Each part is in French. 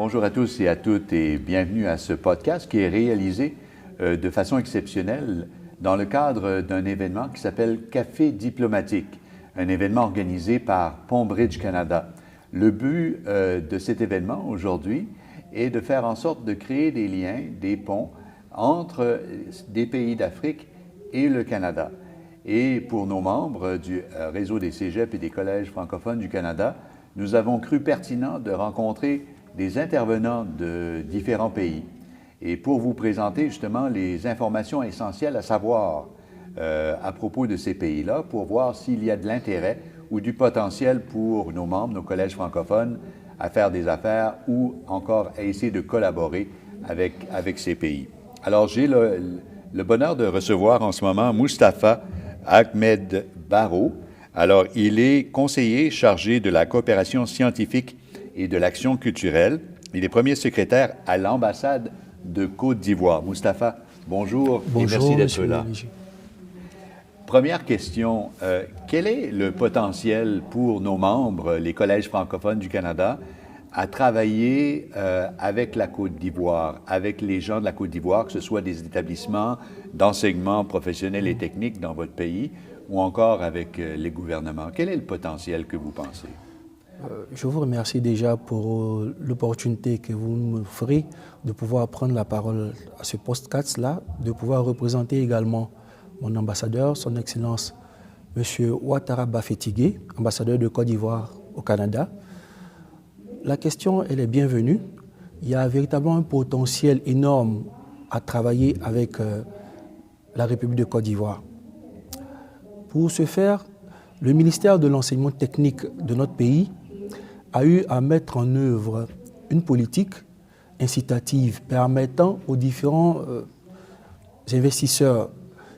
Bonjour à tous et à toutes et bienvenue à ce podcast qui est réalisé de façon exceptionnelle dans le cadre d'un événement qui s'appelle Café diplomatique, un événement organisé par PontBridge Canada. Le but de cet événement aujourd'hui est de faire en sorte de créer des liens, des ponts entre des pays d'Afrique et le Canada. Et pour nos membres du réseau des cégeps et des collèges francophones du Canada, nous avons cru pertinent de rencontrer des intervenants de différents pays et pour vous présenter justement les informations essentielles à savoir à propos de ces pays-là pour voir s'il y a de l'intérêt ou du potentiel pour nos membres, nos collèges francophones à faire des affaires ou encore à essayer de collaborer avec ces pays. Alors, j'ai le bonheur de recevoir en ce moment Moustapha Ahmed Barrow. Alors, il est conseiller chargé de la coopération scientifique et de l'action culturelle. Il est premier secrétaire à l'ambassade de Côte d'Ivoire. Moustapha, bonjour et merci d'être là. Première question, quel est le potentiel pour nos membres, les collèges francophones du Canada, à travailler avec la Côte d'Ivoire, avec les gens de la Côte d'Ivoire, que ce soit des établissements d'enseignement professionnel et technique dans votre pays, ou encore avec les gouvernements? Quel est le potentiel que vous pensez? Je vous remercie déjà pour l'opportunité que vous m'offrez de pouvoir prendre la parole à ce podcast-là, de pouvoir représenter également mon ambassadeur, son Excellence, M. Ouattara Bafétigé, ambassadeur de Côte d'Ivoire au Canada. La question, elle est bienvenue. Il y a véritablement un potentiel énorme à travailler avec la République de Côte d'Ivoire. Pour ce faire, le ministère de l'enseignement technique de notre pays a eu à mettre en œuvre une politique incitative permettant aux différents investisseurs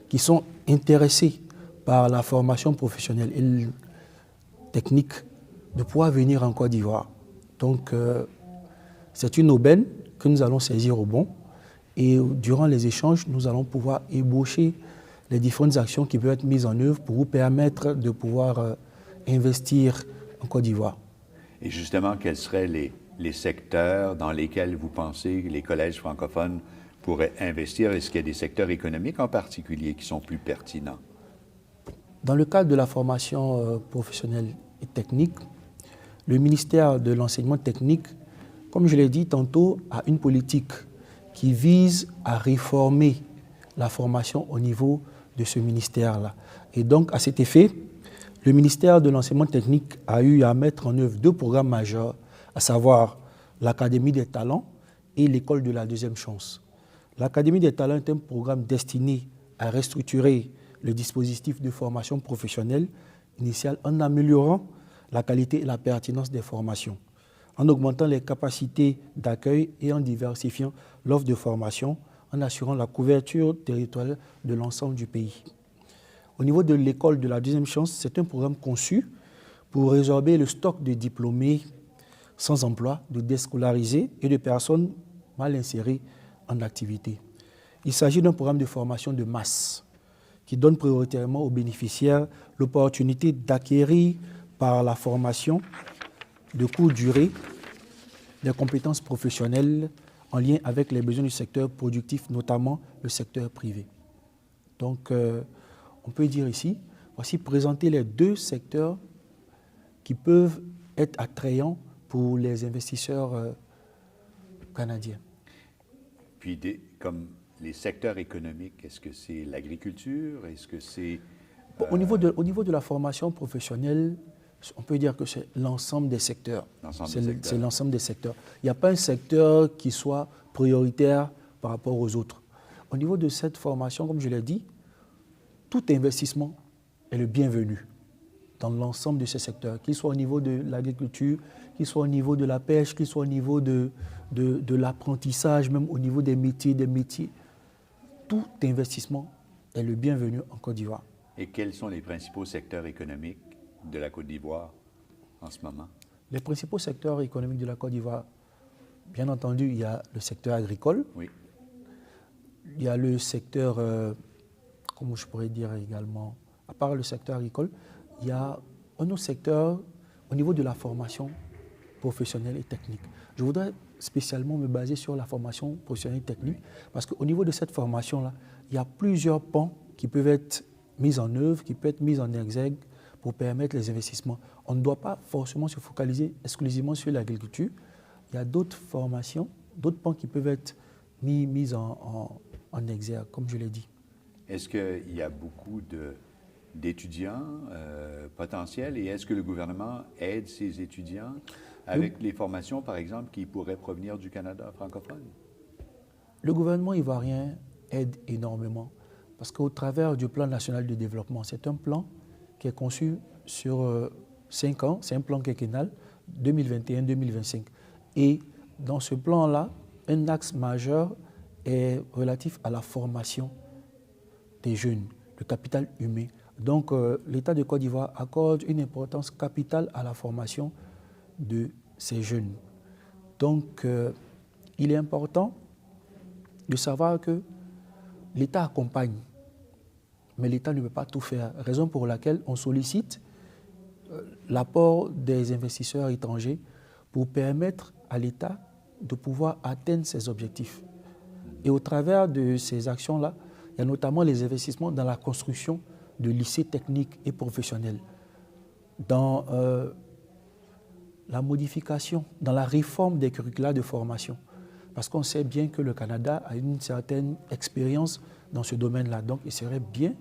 qui sont intéressés par la formation professionnelle et technique de pouvoir venir en Côte d'Ivoire. Donc, c'est une aubaine que nous allons saisir au bon et durant les échanges, nous allons pouvoir ébaucher les différentes actions qui peuvent être mises en œuvre pour vous permettre de pouvoir investir en Côte d'Ivoire. Et justement, quels seraient les secteurs dans lesquels vous pensez que les collèges francophones pourraient investir? Est-ce qu'il y a des secteurs économiques en particulier qui sont plus pertinents? Dans le cadre de la formation professionnelle et technique, le ministère de l'enseignement technique, comme je l'ai dit tantôt, a une politique qui vise à réformer la formation au niveau de ce ministère-là. Et donc, à cet effet, le ministère de l'enseignement technique a eu à mettre en œuvre deux programmes majeurs, à savoir l'Académie des talents et l'École de la deuxième chance. L'Académie des talents est un programme destiné à restructurer le dispositif de formation professionnelle initiale en améliorant la qualité et la pertinence des formations, en augmentant les capacités d'accueil et en diversifiant l'offre de formation, en assurant la couverture territoriale de l'ensemble du pays. Au niveau de l'école de la deuxième chance, c'est un programme conçu pour résorber le stock de diplômés sans emploi, de déscolarisés et de personnes mal insérées en activité. Il s'agit d'un programme de formation de masse qui donne prioritairement aux bénéficiaires l'opportunité d'acquérir par la formation de courte durée des compétences professionnelles en lien avec les besoins du secteur productif, notamment le secteur privé. Donc, on peut dire ici, voici présenter les deux secteurs qui peuvent être attrayants pour les investisseurs canadiens. Puis, comme les secteurs économiques, est-ce que c'est l'agriculture? Est-ce que c'est... Au niveau de la formation professionnelle, on peut dire que c'est l'ensemble des secteurs. C'est l'ensemble des secteurs. Il n'y a pas un secteur qui soit prioritaire par rapport aux autres. Au niveau de cette formation, comme je l'ai dit, tout investissement est le bienvenu dans l'ensemble de ces secteurs, qu'il soit au niveau de l'agriculture, qu'il soit au niveau de la pêche, qu'il soit au niveau de l'apprentissage, même au niveau des métiers. Tout investissement est le bienvenu en Côte d'Ivoire. Et quels sont les principaux secteurs économiques de la Côte d'Ivoire en ce moment? Les principaux secteurs économiques de la Côte d'Ivoire, bien entendu, il y a le secteur agricole. Oui. Il y a le secteur, comment je pourrais dire également, à part le secteur agricole, il y a un autre secteur au niveau de la formation professionnelle et technique. Je voudrais spécialement me baser sur la formation professionnelle technique, parce qu'au niveau de cette formation-là, il y a plusieurs pans qui peuvent être mis en œuvre, qui peuvent être mis en exergue pour permettre les investissements. On ne doit pas forcément se focaliser exclusivement sur l'agriculture. Il y a d'autres formations, d'autres pans qui peuvent être mis en exergue, comme je l'ai dit. Est-ce qu'il y a beaucoup d'étudiants potentiels et est-ce que le gouvernement aide ces étudiants avec les formations, par exemple, qui pourraient provenir du Canada francophone? Le gouvernement ivoirien aide énormément parce qu'au travers du plan national de développement, c'est un plan qui est conçu sur 5 ans, c'est un plan quinquennal 2021-2025. Et dans ce plan-là, un axe majeur est relatif à la formation des jeunes, le capital humain. Donc, l'État de Côte d'Ivoire accorde une importance capitale à la formation de ces jeunes. Donc, il est important de savoir que l'État accompagne, mais l'État ne peut pas tout faire. Raison pour laquelle on sollicite l'apport des investisseurs étrangers pour permettre à l'État de pouvoir atteindre ses objectifs. Et au travers de ces actions-là, il y a notamment les investissements dans la construction de lycées techniques et professionnels, dans la modification, dans la réforme des curricula de formation. Parce qu'on sait bien que le Canada a une certaine expérience dans ce domaine-là. Donc, il serait bien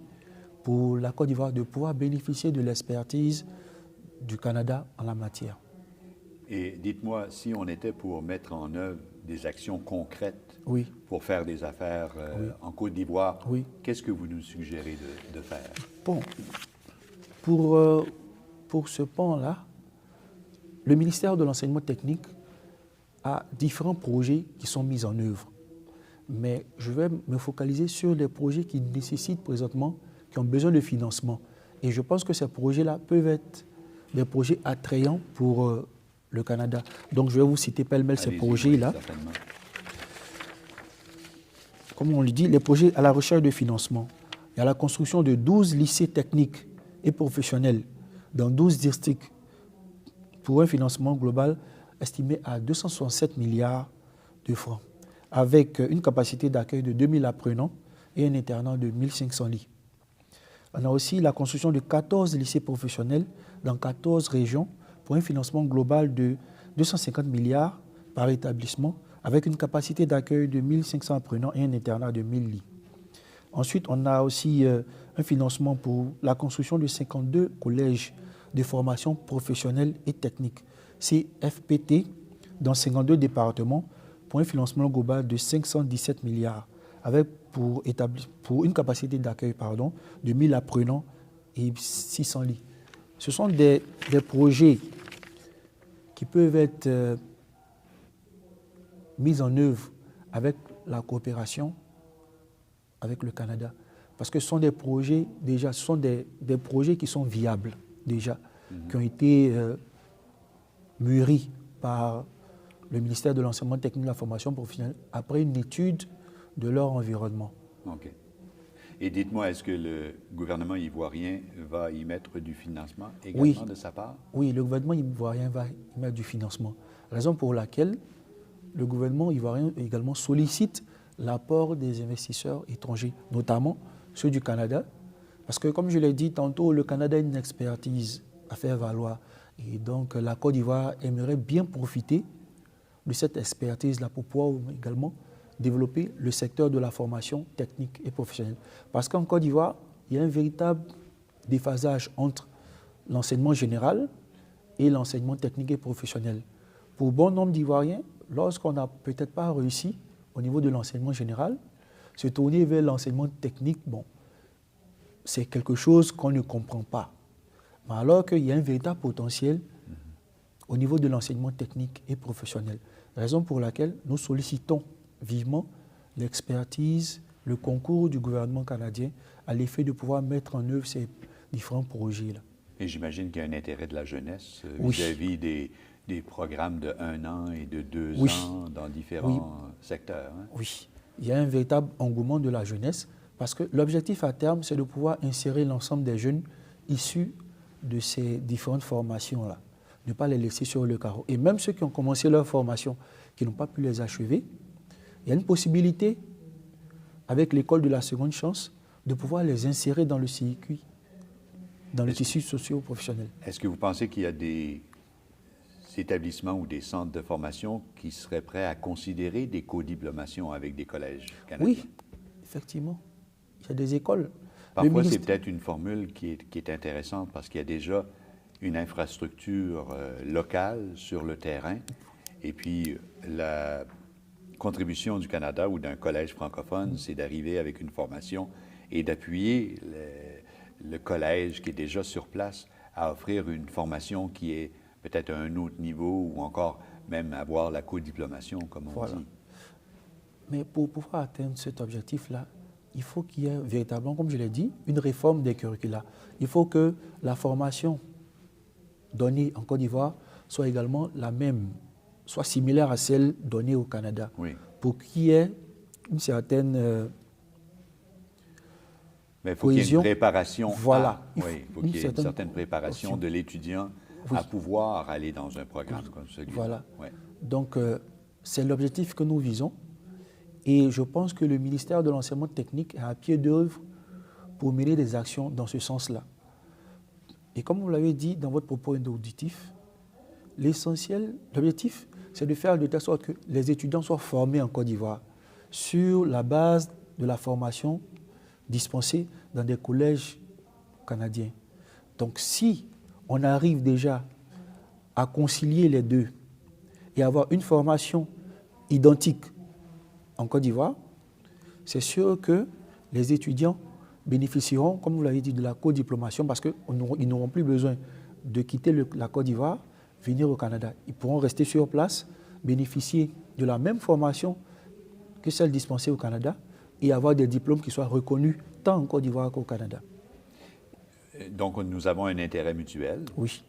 pour la Côte d'Ivoire de pouvoir bénéficier de l'expertise du Canada en la matière. Et dites-moi, si on était pour mettre en œuvre des actions concrètes pour faire des affaires en Côte d'Ivoire, qu'est-ce que vous nous suggérez de faire? Bon, pour ce pan-là, le ministère de l'Enseignement technique a différents projets qui sont mis en œuvre. Mais je vais me focaliser sur les projets qui nécessitent présentement, qui ont besoin de financement. Et je pense que ces projets-là peuvent être des projets attrayants pour le Canada. Donc je vais vous citer pêle-mêle ces projets-là. Comme on le dit, les projets à la recherche de financement. Il y a la construction de 12 lycées techniques et professionnels dans 12 districts pour un financement global estimé à 267 milliards de francs, avec une capacité d'accueil de 2000 apprenants et un internat de 1500 lits. On a aussi la construction de 14 lycées professionnels dans 14 régions pour un financement global de 250 milliards par établissement, avec une capacité d'accueil de 1500 apprenants et un internat de 1000 lits. Ensuite, on a aussi un financement pour la construction de 52 collèges de formation professionnelle et technique, CFPT, dans 52 départements, pour un financement global de 517 milliards, avec pour une capacité d'accueil de 1000 apprenants et 600 lits. Ce sont des projets qui peuvent être mis en œuvre avec la coopération avec le Canada. Parce que ce sont des projets, déjà, ce sont des projets qui sont viables, déjà, qui ont été mûris par le ministère de l'Enseignement technique et de la formation professionnelle après une étude de leur environnement. OK. Et dites-moi, est-ce que le gouvernement ivoirien va y mettre du financement également de sa part? Oui, le gouvernement ivoirien va y mettre du financement. Raison pour laquelle le gouvernement ivoirien également sollicite l'apport des investisseurs étrangers, notamment ceux du Canada. Parce que, comme je l'ai dit tantôt, le Canada a une expertise à faire valoir. Et donc, la Côte d'Ivoire aimerait bien profiter de cette expertise-là pour pouvoir également développer le secteur de la formation technique et professionnelle. Parce qu'en Côte d'Ivoire, il y a un véritable déphasage entre l'enseignement général et l'enseignement technique et professionnel. Pour bon nombre d'Ivoiriens, lorsqu'on n'a peut-être pas réussi au niveau de l'enseignement général, se tourner vers l'enseignement technique, bon, c'est quelque chose qu'on ne comprend pas. Mais alors qu'il y a un véritable potentiel au niveau de l'enseignement technique et professionnel. Raison pour laquelle nous sollicitons vivement l'expertise, le concours du gouvernement canadien à l'effet de pouvoir mettre en œuvre ces différents projets-là. Et j'imagine qu'il y a un intérêt de la jeunesse vis-à-vis des programmes de 1 an et de 2 ans dans différents secteurs. Hein? Oui, il y a un véritable engouement de la jeunesse parce que l'objectif à terme, c'est de pouvoir insérer l'ensemble des jeunes issus de ces différentes formations-là. ne pas les laisser sur le carreau. Et même ceux qui ont commencé leur formation, qui n'ont pas pu les achever, il y a une possibilité, avec l'école de la seconde chance, de pouvoir les insérer dans le circuit, dans le tissu socio-professionnel. Est-ce que vous pensez qu'il y a des établissements ou des centres de formation qui seraient prêts à considérer des co-diplomations avec des collèges canadiens? Oui, effectivement. Il y a des écoles. Parfois, c'est peut-être une formule qui est intéressante parce qu'il y a déjà une infrastructure locale sur le terrain. Et puis, la contribution du Canada ou d'un collège francophone, c'est d'arriver avec une formation et d'appuyer le collège qui est déjà sur place à offrir une formation qui est peut-être à un autre niveau ou encore même avoir la co-diplomation, comme on dit. Mais pour pouvoir atteindre cet objectif-là, il faut qu'il y ait véritablement, comme je l'ai dit, une réforme des curricula. Il faut que la formation donnée en Côte d'Ivoire soit également la même, soit similaire à celle donnée au Canada, pour qu'il y ait une certaine mais il faut qu'il y ait une préparation. Voilà. Il faut qu'il y ait une certaine préparation de l'étudiant à pouvoir aller dans un programme comme celui-là. Voilà. Donc, c'est l'objectif que nous visons. Et je pense que le ministère de l'Enseignement technique est à pied d'œuvre pour mener des actions dans ce sens-là. Et comme vous l'avez dit dans votre propos auditif, l'essentiel, l'objectif, c'est de faire de telle sorte que les étudiants soient formés en Côte d'Ivoire sur la base de la formation dispensée dans des collèges canadiens. Donc si on arrive déjà à concilier les deux et avoir une formation identique en Côte d'Ivoire, c'est sûr que les étudiants bénéficieront, comme vous l'avez dit, de la co-diplomation parce qu'ils n'auront plus besoin de quitter la Côte d'Ivoire, venir au Canada. Ils pourront rester sur place, bénéficier de la même formation que celle dispensée au Canada et avoir des diplômes qui soient reconnus tant en Côte d'Ivoire qu'au Canada. Donc, nous avons un intérêt mutuel. Oui.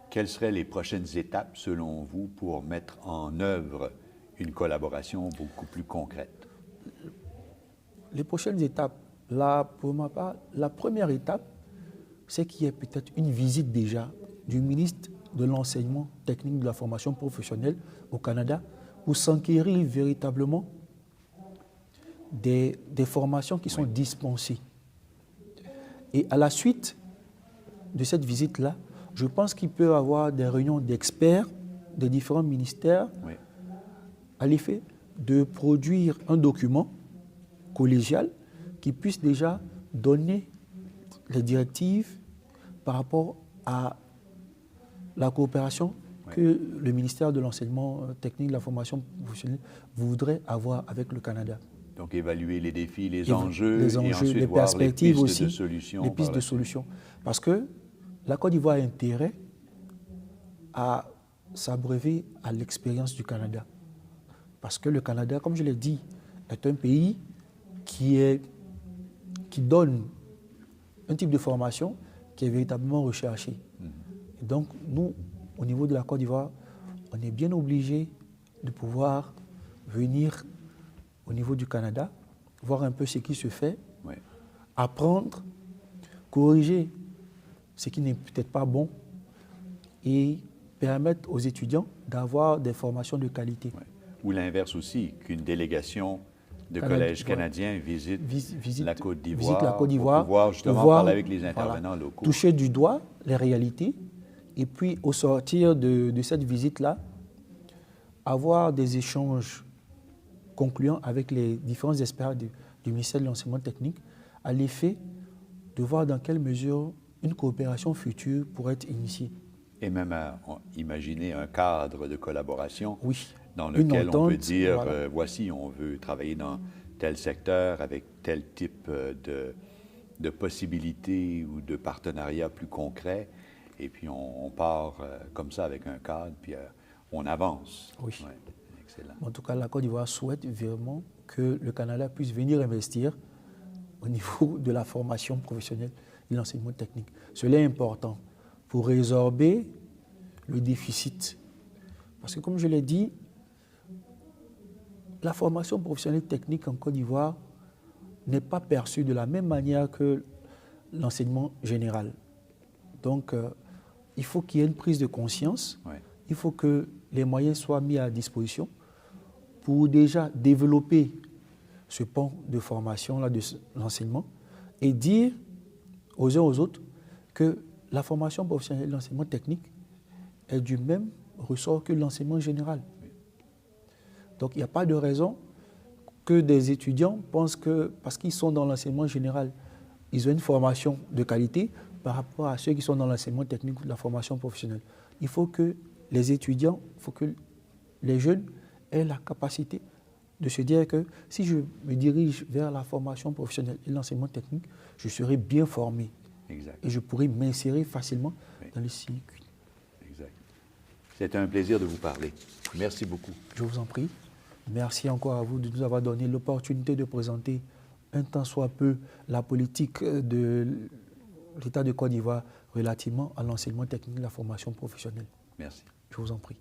Quelles seraient les prochaines étapes, selon vous, pour mettre en œuvre une collaboration beaucoup plus concrète? Les prochaines étapes, là, pour ma part, la première étape, c'est qu'il y ait peut-être une visite déjà du ministre de l'Enseignement technique de la formation professionnelle au Canada pour s'enquérir véritablement des formations qui sont dispensées. Et à la suite de cette visite-là, je pense qu'il peut y avoir des réunions d'experts des différents ministères à l'effet de produire un document collégial qui puisse déjà donner les directives par rapport à la coopération que le ministère de l'Enseignement technique de la formation professionnelle voudrait avoir avec le Canada. Donc, évaluer les défis, les enjeux, et ensuite les voir perspectives les pistes aussi, de solutions. les pistes de solutions. Parce que la Côte d'Ivoire a intérêt à s'abreuver à l'expérience du Canada. Parce que le Canada, comme je l'ai dit, est un pays qui donne un type de formation qui est véritablement recherché. Et donc, nous, au niveau de la Côte d'Ivoire, on est bien obligé de pouvoir venir au niveau du Canada, voir un peu ce qui se fait, apprendre, corriger ce qui n'est peut-être pas bon et permettre aux étudiants d'avoir des formations de qualité. Ou l'inverse aussi, qu'une délégation de collèges canadiens visite la Côte d'Ivoire pour pouvoir justement parler avec les intervenants locaux. Toucher du doigt les réalités et puis au sortir de cette visite-là, avoir des échanges concluant avec les différents experts du ministère de l'Enseignement technique à l'effet de voir dans quelle mesure une coopération future pourrait être initiée. Et même à imaginer un cadre de collaboration dans Une lequel entente, on peut dire, voici, on veut travailler dans tel secteur avec tel type de possibilités ou de partenariats plus concrets. Et puis on part comme ça avec un cadre, puis on avance. Oui. Ouais, excellent. En tout cas, la Côte d'Ivoire souhaite vraiment que le Canada puisse venir investir au niveau de la formation professionnelle et de l'enseignement technique. Cela est important pour résorber le déficit. Parce que comme je l'ai dit, la formation professionnelle technique en Côte d'Ivoire n'est pas perçue de la même manière que l'enseignement général. Donc, il faut qu'il y ait une prise de conscience, il faut que les moyens soient mis à disposition pour déjà développer ce pan de formation-là, de l'enseignement, et dire aux uns aux autres que la formation professionnelle et l'enseignement technique est du même ressort que l'enseignement général. Donc il n'y a pas de raison que des étudiants pensent que parce qu'ils sont dans l'enseignement général, ils ont une formation de qualité par rapport à ceux qui sont dans l'enseignement technique ou de la formation professionnelle. Il faut que les étudiants, il faut que les jeunes aient la capacité de se dire que si je me dirige vers la formation professionnelle et l'enseignement technique, je serai bien formé. Exact. Et je pourrai m'insérer facilement dans le circuit. Exact. C'était un plaisir de vous parler. Merci beaucoup. Je vous en prie. Merci encore à vous de nous avoir donné l'opportunité de présenter un tant soit peu la politique de l'État de Côte d'Ivoire relativement à l'enseignement technique et la formation professionnelle. Merci. Je vous en prie.